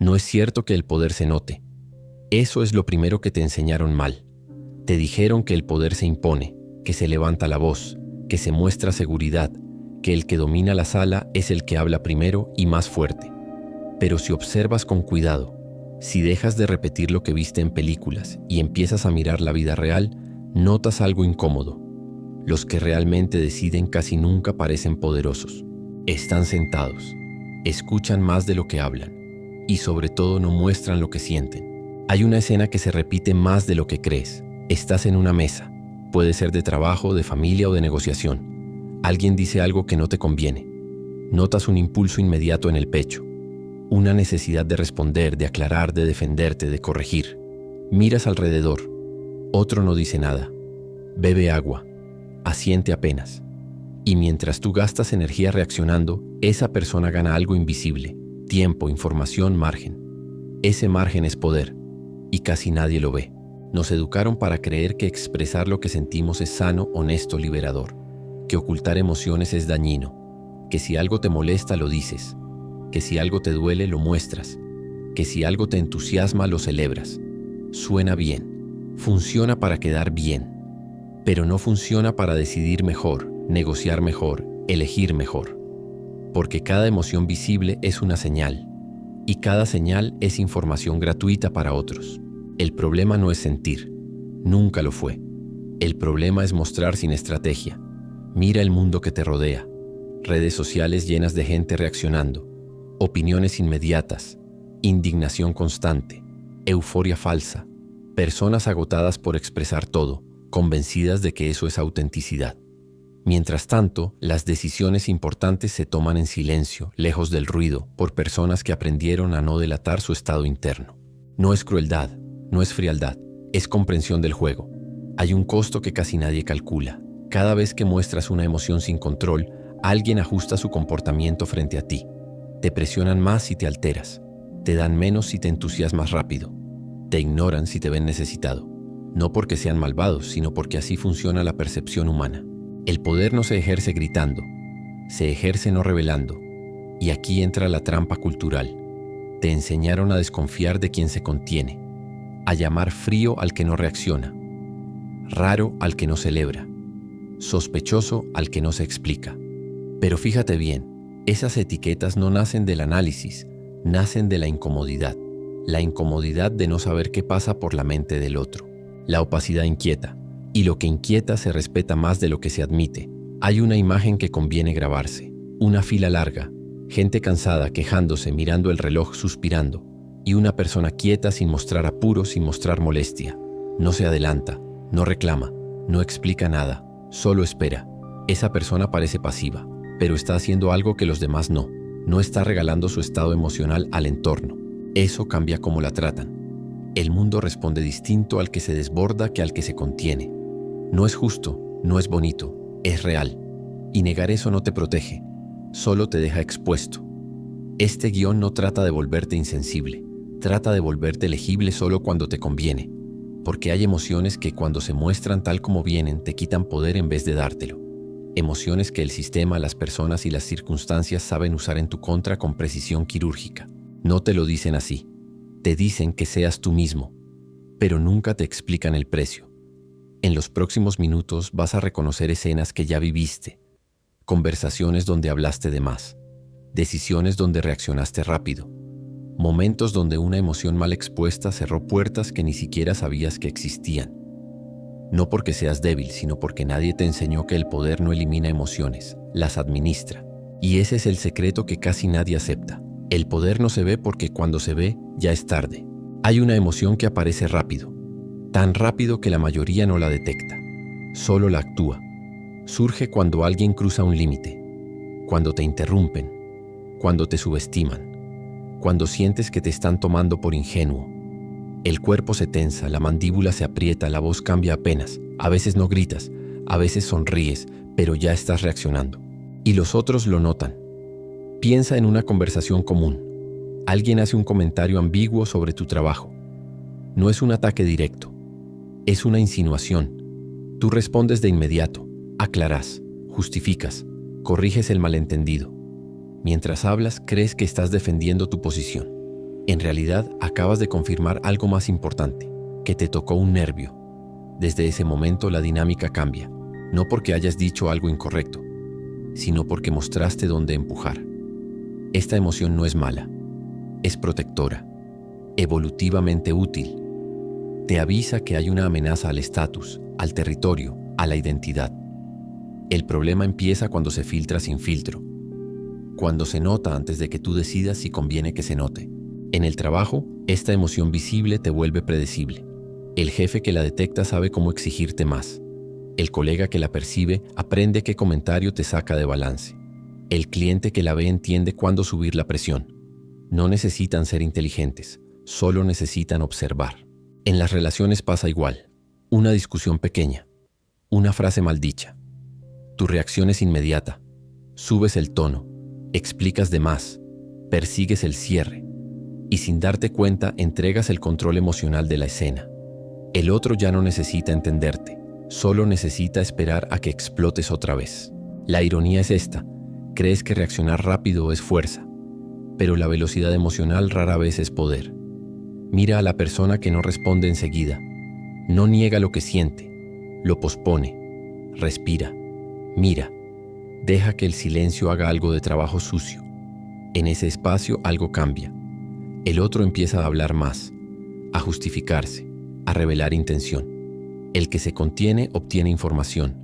No es cierto que el poder se note. Eso es lo primero que te enseñaron mal. Te dijeron que el poder se impone, que se levanta la voz, que se muestra seguridad, que el que domina la sala es el que habla primero y más fuerte. Pero si observas con cuidado, si dejas de repetir lo que viste en películas y empiezas a mirar la vida real, notas algo incómodo. Los que realmente deciden casi nunca parecen poderosos. Están sentados, escuchan más de lo que hablan y sobre todo no muestran lo que sienten. Hay una escena que se repite más de lo que crees. Estás en una mesa, puede ser de trabajo, de familia o de negociación. Alguien dice algo que no te conviene. Notas un impulso inmediato en el pecho, una necesidad de responder, de aclarar, de defenderte, de corregir. Miras alrededor, otro no dice nada. Bebe agua, asiente apenas. Y mientras tú gastas energía reaccionando, esa persona gana algo invisible: tiempo, información, margen. Ese margen es poder, y casi nadie lo ve. Nos educaron para creer que expresar lo que sentimos es sano, honesto, liberador, que ocultar emociones es dañino, que si algo te molesta lo dices, que si algo te duele lo muestras, que si algo te entusiasma lo celebras. Suena bien, funciona para quedar bien, pero no funciona para decidir mejor, negociar mejor, elegir mejor. Porque cada emoción visible es una señal, y cada señal es información gratuita para otros. El problema no es sentir, nunca lo fue. El problema es mostrar sin estrategia. Mira el mundo que te rodea, redes sociales llenas de gente reaccionando, opiniones inmediatas, indignación constante, euforia falsa, personas agotadas por expresar todo, convencidas de que eso es autenticidad. Mientras tanto, las decisiones importantes se toman en silencio, lejos del ruido, por personas que aprendieron a no delatar su estado interno. No es crueldad, no es frialdad, es comprensión del juego. Hay un costo que casi nadie calcula. Cada vez que muestras una emoción sin control, alguien ajusta su comportamiento frente a ti. Te presionan más si te alteras, te dan menos si te entusiasmas rápido, te ignoran si te ven necesitado. No porque sean malvados, sino porque así funciona la percepción humana. El poder no se ejerce gritando, se ejerce no revelando. Y aquí entra la trampa cultural. Te enseñaron a desconfiar de quien se contiene, a llamar frío al que no reacciona, raro al que no celebra, sospechoso al que no se explica. Pero fíjate bien, esas etiquetas no nacen del análisis, nacen de la incomodidad de no saber qué pasa por la mente del otro. La opacidad inquieta, y lo que inquieta se respeta más de lo que se admite. Hay una imagen que conviene grabarse, una fila larga, gente cansada quejándose, mirando el reloj, suspirando, y una persona quieta sin mostrar apuro, sin mostrar molestia. No se adelanta, no reclama, no explica nada, solo espera. Esa persona parece pasiva, pero está haciendo algo que los demás no. No está regalando su estado emocional al entorno. Eso cambia cómo la tratan. El mundo responde distinto al que se desborda que al que se contiene. No es justo, no es bonito, es real. Y negar eso no te protege, solo te deja expuesto. Este guión no trata de volverte insensible, trata de volverte legible solo cuando te conviene. Porque hay emociones que cuando se muestran tal como vienen te quitan poder en vez de dártelo. Emociones que el sistema, las personas y las circunstancias saben usar en tu contra con precisión quirúrgica. No te lo dicen así, te dicen que seas tú mismo, pero nunca te explican el precio. En los próximos minutos vas a reconocer escenas que ya viviste, conversaciones donde hablaste de más, decisiones donde reaccionaste rápido, momentos donde una emoción mal expuesta cerró puertas que ni siquiera sabías que existían. No porque seas débil, sino porque nadie te enseñó que el poder no elimina emociones, las administra. Y ese es el secreto que casi nadie acepta. El poder no se ve porque cuando se ve, ya es tarde. Hay una emoción que aparece rápido, tan rápido que la mayoría no la detecta, solo la actúa. Surge cuando alguien cruza un límite, cuando te interrumpen, cuando te subestiman, cuando sientes que te están tomando por ingenuo. El cuerpo se tensa, la mandíbula se aprieta, la voz cambia apenas. A veces no gritas, a veces sonríes, pero ya estás reaccionando. Y los otros lo notan. Piensa en una conversación común. Alguien hace un comentario ambiguo sobre tu trabajo. No es un ataque directo, es una insinuación. Tú respondes de inmediato, aclarás, justificas, corriges el malentendido. Mientras hablas, crees que estás defendiendo tu posición. En realidad, acabas de confirmar algo más importante, que te tocó un nervio. Desde ese momento la dinámica cambia, no porque hayas dicho algo incorrecto, sino porque mostraste dónde empujar. Esta emoción no es mala, es protectora, evolutivamente útil. Te avisa que hay una amenaza al estatus, al territorio, a la identidad. El problema empieza cuando se filtra sin filtro, cuando se nota antes de que tú decidas si conviene que se note. En el trabajo, esta emoción visible te vuelve predecible. El jefe que la detecta sabe cómo exigirte más. El colega que la percibe aprende qué comentario te saca de balance. El cliente que la ve entiende cuándo subir la presión. No necesitan ser inteligentes, solo necesitan observar. En las relaciones pasa igual. Una discusión pequeña, una frase mal dicha. Tu reacción es inmediata. Subes el tono, explicas de más, persigues el cierre y sin darte cuenta entregas el control emocional de la escena. El otro ya no necesita entenderte, solo necesita esperar a que explotes otra vez. La ironía es esta: crees que reaccionar rápido es fuerza, pero la velocidad emocional rara vez es poder. Mira a la persona que no responde enseguida. No niega lo que siente, lo pospone, respira, mira. Deja que el silencio haga algo de trabajo sucio. En ese espacio algo cambia. El otro empieza a hablar más, a justificarse, a revelar intención. El que se contiene obtiene información.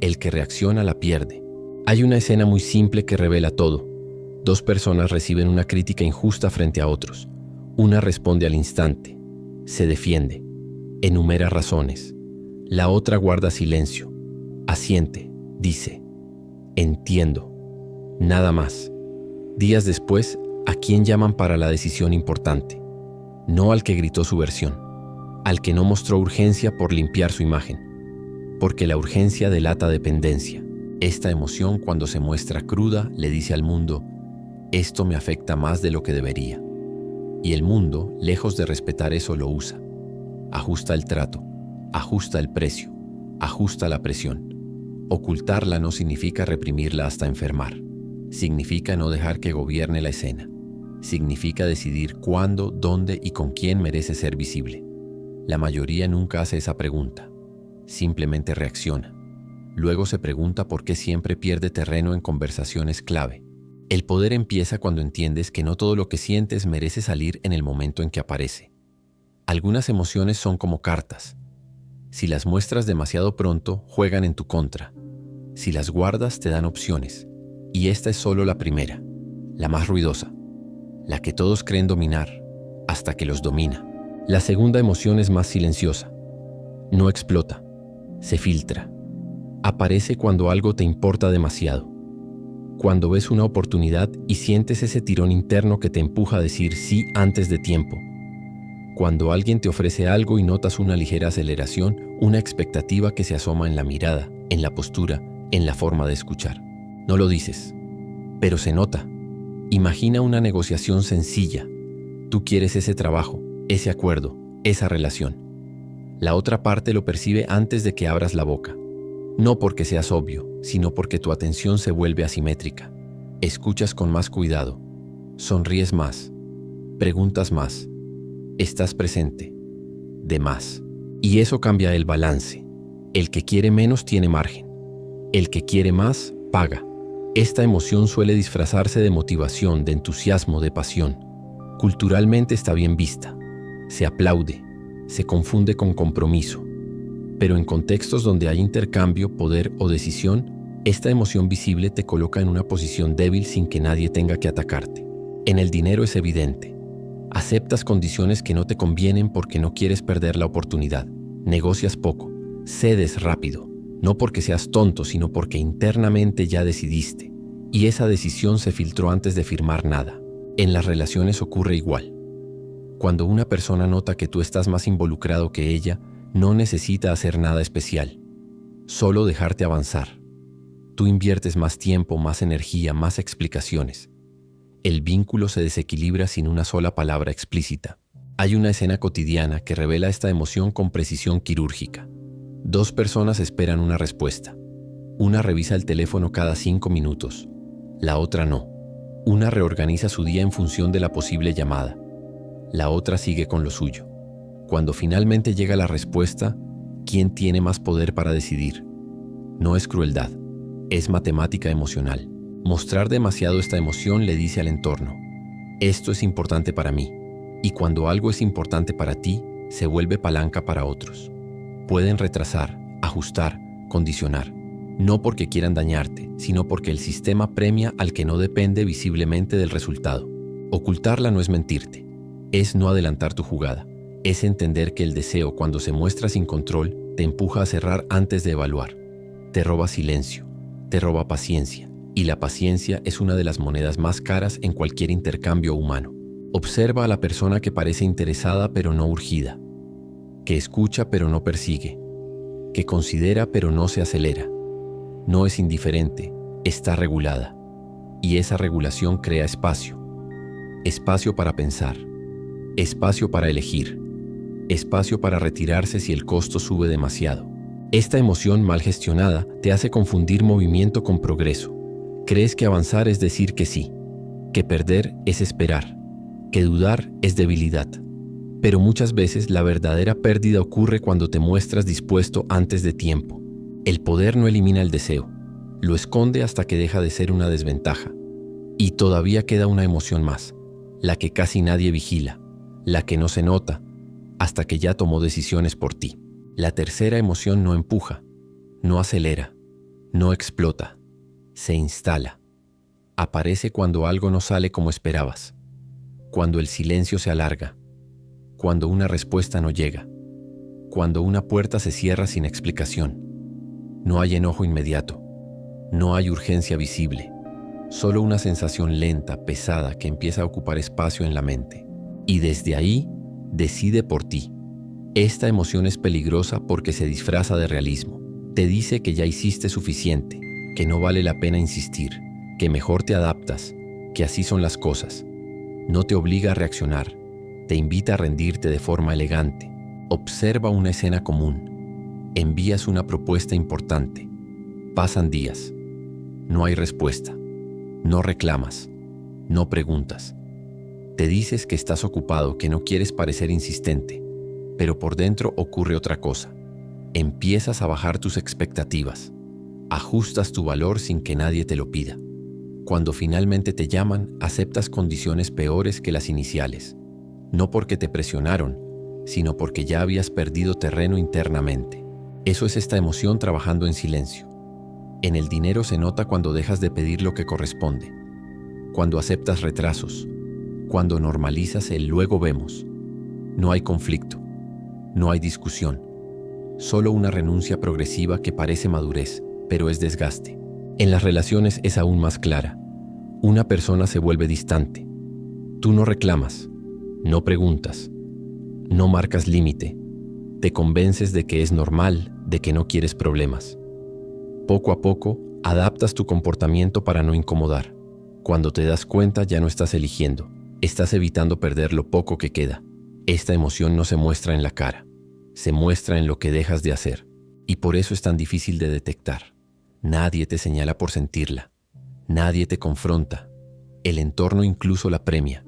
El que reacciona la pierde. Hay una escena muy simple que revela todo. Dos personas reciben una crítica injusta frente a otros. Una responde al instante, se defiende, enumera razones. La otra guarda silencio, asiente, dice: entiendo. Nada más. Días después, ¿a quién llaman para la decisión importante? No al que gritó su versión, al que no mostró urgencia por limpiar su imagen, porque la urgencia delata dependencia. Esta emoción, cuando se muestra cruda, le dice al mundo: esto me afecta más de lo que debería. Y el mundo, lejos de respetar eso, lo usa. Ajusta el trato, ajusta el precio, ajusta la presión. Ocultarla no significa reprimirla hasta enfermar. Significa no dejar que gobierne la escena. Significa decidir cuándo, dónde y con quién merece ser visible. La mayoría nunca hace esa pregunta. Simplemente reacciona. Luego se pregunta por qué siempre pierde terreno en conversaciones clave. El poder empieza cuando entiendes que no todo lo que sientes merece salir en el momento en que aparece. Algunas emociones son como cartas. Si las muestras demasiado pronto, juegan en tu contra. Si las guardas, te dan opciones. Y esta es solo la primera, la más ruidosa, la que todos creen dominar, hasta que los domina. La segunda emoción es más silenciosa. No explota, se filtra. Aparece cuando algo te importa demasiado. Cuando ves una oportunidad y sientes ese tirón interno que te empuja a decir sí antes de tiempo. Cuando alguien te ofrece algo y notas una ligera aceleración, una expectativa que se asoma en la mirada, en la postura, en la forma de escuchar. No lo dices, pero se nota. Imagina una negociación sencilla. Tú quieres ese trabajo, ese acuerdo, esa relación. La otra parte lo percibe antes de que abras la boca. No porque seas obvio, sino porque tu atención se vuelve asimétrica. Escuchas con más cuidado, sonríes más, preguntas más, estás presente, de más. Y eso cambia el balance. El que quiere menos tiene margen. El que quiere más, paga. Esta emoción suele disfrazarse de motivación, de entusiasmo, de pasión. Culturalmente está bien vista. Se aplaude, se confunde con compromiso. Pero en contextos donde hay intercambio, poder o decisión, esta emoción visible te coloca en una posición débil sin que nadie tenga que atacarte. En el dinero es evidente. Aceptas condiciones que no te convienen porque no quieres perder la oportunidad. Negocias poco, cedes rápido, no porque seas tonto, sino porque internamente ya decidiste. Y esa decisión se filtró antes de firmar nada. En las relaciones ocurre igual. Cuando una persona nota que tú estás más involucrado que ella, no necesita hacer nada especial, solo dejarte avanzar. Tú inviertes más tiempo, más energía, más explicaciones. El vínculo se desequilibra sin una sola palabra explícita. Hay una escena cotidiana que revela esta emoción con precisión quirúrgica. Dos personas esperan una respuesta. Una revisa el teléfono cada 5 minutos, la otra no. Una reorganiza su día en función de la posible llamada. la otra sigue con lo suyo. Cuando finalmente llega la respuesta, ¿quién tiene más poder para decidir? No es crueldad, es matemática emocional. Mostrar demasiado esta emoción le dice al entorno: esto es importante para mí. Y cuando algo es importante para ti, se vuelve palanca para otros. Pueden retrasar, ajustar, condicionar. No porque quieran dañarte, sino porque el sistema premia al que no depende visiblemente del resultado. Ocultarla no es mentirte, es no adelantar tu jugada. Es entender que el deseo, cuando se muestra sin control, te empuja a cerrar antes de evaluar. Te roba silencio, te roba paciencia, y la paciencia es una de las monedas más caras en cualquier intercambio humano. Observa a la persona que parece interesada pero no urgida, que escucha pero no persigue, que considera pero no se acelera. No es indiferente, está regulada. Y esa regulación crea espacio. Espacio para pensar, espacio para elegir, espacio para retirarse si el costo sube demasiado. Esta emoción mal gestionada te hace confundir movimiento con progreso. Crees que avanzar es decir que sí, que perder es esperar, que dudar es debilidad. Pero muchas veces la verdadera pérdida ocurre cuando te muestras dispuesto antes de tiempo. El poder no elimina el deseo, lo esconde hasta que deja de ser una desventaja. Y todavía queda una emoción más, la que casi nadie vigila, la que no se nota, hasta que ya tomó decisiones por ti. La tercera emoción no empuja, no acelera, no explota, se instala. Aparece cuando algo no sale como esperabas, cuando el silencio se alarga, cuando una respuesta no llega, cuando una puerta se cierra sin explicación. No hay enojo inmediato, no hay urgencia visible, solo una sensación lenta, pesada, que empieza a ocupar espacio en la mente. Y desde ahí, decide por ti. Esta emoción es peligrosa porque se disfraza de realismo. Te dice que ya hiciste suficiente, que no vale la pena insistir, que mejor te adaptas, que así son las cosas. No te obliga a reaccionar, te invita a rendirte de forma elegante. Observa una escena común. Envías una propuesta importante. Pasan días. No hay respuesta. No reclamas. No preguntas. Te dices que estás ocupado, que no quieres parecer insistente, pero por dentro ocurre otra cosa. Empiezas a bajar tus expectativas. Ajustas tu valor sin que nadie te lo pida. Cuando finalmente te llaman, aceptas condiciones peores que las iniciales. No porque te presionaron, sino porque ya habías perdido terreno internamente. Eso es esta emoción trabajando en silencio. En el dinero se nota cuando dejas de pedir lo que corresponde, cuando aceptas retrasos, cuando normalizas el luego vemos. No hay conflicto, no hay discusión, solo una renuncia progresiva que parece madurez, pero es desgaste. En las relaciones es aún más clara. Una persona se vuelve distante. Tú no reclamas, no preguntas, no marcas límite. Te convences de que es normal, de que no quieres problemas. Poco a poco, adaptas tu comportamiento para no incomodar. Cuando te das cuenta, ya no estás eligiendo. Estás evitando perder lo poco que queda. Esta emoción no se muestra en la cara. Se muestra en lo que dejas de hacer. Y por eso es tan difícil de detectar. Nadie te señala por sentirla. Nadie te confronta. El entorno incluso la premia.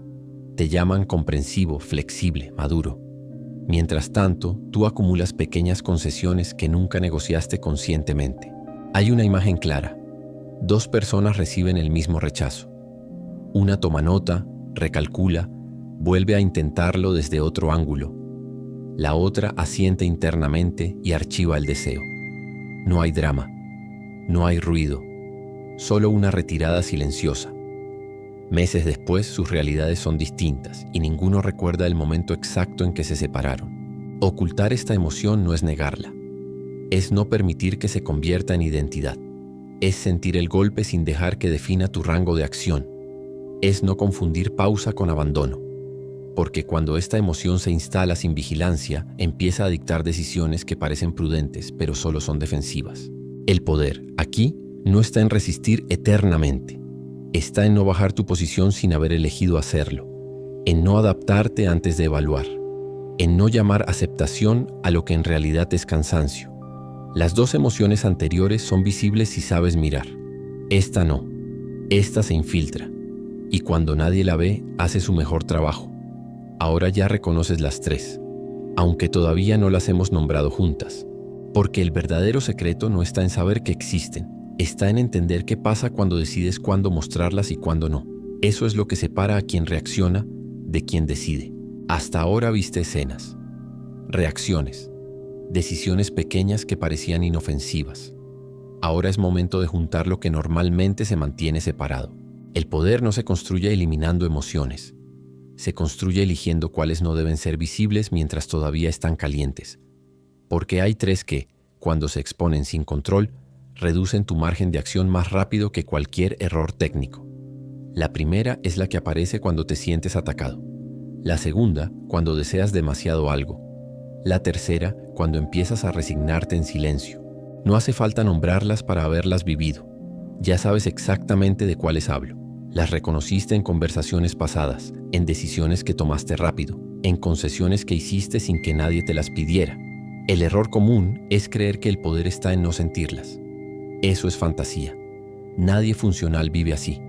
Te llaman comprensivo, flexible, maduro. Mientras tanto, tú acumulas pequeñas concesiones que nunca negociaste conscientemente. Hay una imagen clara. Dos personas reciben el mismo rechazo. Una toma nota, recalcula, vuelve a intentarlo desde otro ángulo. La otra asiente internamente y archiva el deseo. No hay drama, no hay ruido, solo una retirada silenciosa. Meses después, sus realidades son distintas y ninguno recuerda el momento exacto en que se separaron. Ocultar esta emoción no es negarla. Es no permitir que se convierta en identidad. Es sentir el golpe sin dejar que defina tu rango de acción. Es no confundir pausa con abandono. Porque cuando esta emoción se instala sin vigilancia, empieza a dictar decisiones que parecen prudentes, pero solo son defensivas. El poder, aquí, no está en resistir eternamente. Está en no bajar tu posición sin haber elegido hacerlo, en no adaptarte antes de evaluar, en no llamar aceptación a lo que en realidad es cansancio. Las dos emociones anteriores son visibles si sabes mirar. Esta no, esta se infiltra, y cuando nadie la ve, hace su mejor trabajo. Ahora ya reconoces las tres, aunque todavía no las hemos nombrado juntas. Porque el verdadero secreto no está en saber que existen, está en entender qué pasa cuando decides cuándo mostrarlas y cuándo no. Eso es lo que separa a quien reacciona de quien decide. Hasta ahora viste escenas, reacciones, decisiones pequeñas que parecían inofensivas. Ahora es momento de juntar lo que normalmente se mantiene separado. El poder no se construye eliminando emociones. Se construye eligiendo cuáles no deben ser visibles mientras todavía están calientes. Porque hay tres que, cuando se exponen sin control, reducen tu margen de acción más rápido que cualquier error técnico. La primera es la que aparece cuando te sientes atacado. La segunda, cuando deseas demasiado algo. La tercera, cuando empiezas a resignarte en silencio. No hace falta nombrarlas para haberlas vivido. Ya sabes exactamente de cuáles hablo. Las reconociste en conversaciones pasadas, en decisiones que tomaste rápido, en concesiones que hiciste sin que nadie te las pidiera. El error común es creer que el poder está en no sentirlas. Eso es fantasía. Nadie funcional vive así.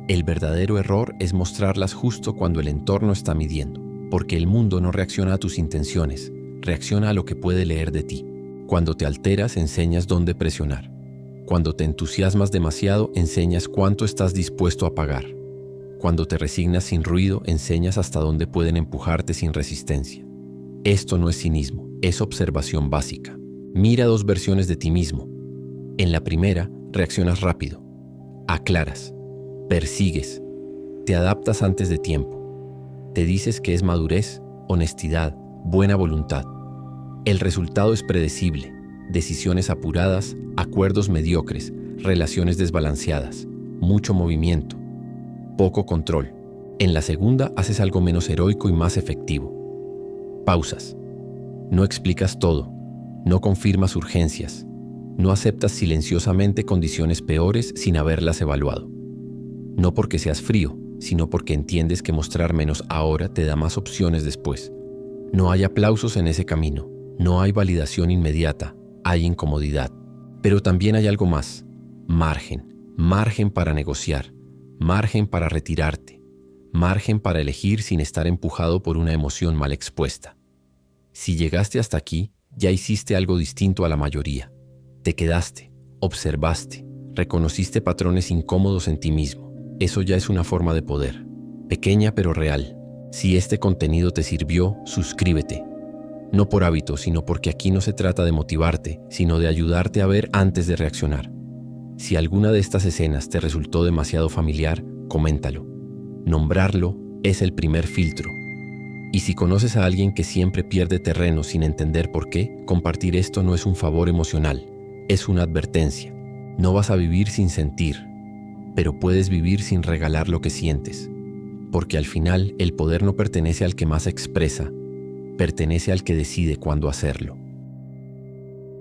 El verdadero error es mostrarlas justo cuando el entorno está midiendo, porque el mundo no reacciona a tus intenciones, reacciona a lo que puede leer de ti. Cuando te alteras, enseñas dónde presionar. Cuando te entusiasmas demasiado, enseñas cuánto estás dispuesto a pagar. Cuando te resignas sin ruido, enseñas hasta dónde pueden empujarte sin resistencia. Esto no es cinismo, es observación básica. Mira dos versiones de ti mismo. En la primera, reaccionas rápido, aclaras, persigues, te adaptas antes de tiempo. Te dices que es madurez, honestidad, buena voluntad. El resultado es predecible, decisiones apuradas, acuerdos mediocres, relaciones desbalanceadas, mucho movimiento, poco control. En la segunda haces algo menos heroico y más efectivo. Pausas. No explicas todo, no confirmas urgencias, no aceptas silenciosamente condiciones peores sin haberlas evaluado. No porque seas frío, sino porque entiendes que mostrar menos ahora te da más opciones después. No hay aplausos en ese camino, no hay validación inmediata, hay incomodidad. Pero también hay algo más, margen para negociar, margen para retirarte, margen para elegir sin estar empujado por una emoción mal expuesta. Si llegaste hasta aquí, ya hiciste algo distinto a la mayoría. Te quedaste, observaste, reconociste patrones incómodos en ti mismo. Eso ya es una forma de poder, pequeña pero real. Si este contenido te sirvió, suscríbete. No por hábito, sino porque aquí no se trata de motivarte, sino de ayudarte a ver antes de reaccionar. Si alguna de estas escenas te resultó demasiado familiar, coméntalo. Nombrarlo es el primer filtro. Y si conoces a alguien que siempre pierde terreno sin entender por qué, compartir esto no es un favor emocional, es una advertencia. No vas a vivir sin sentir, pero puedes vivir sin regalar lo que sientes. Porque al final el poder no pertenece al que más expresa, pertenece al que decide cuándo hacerlo.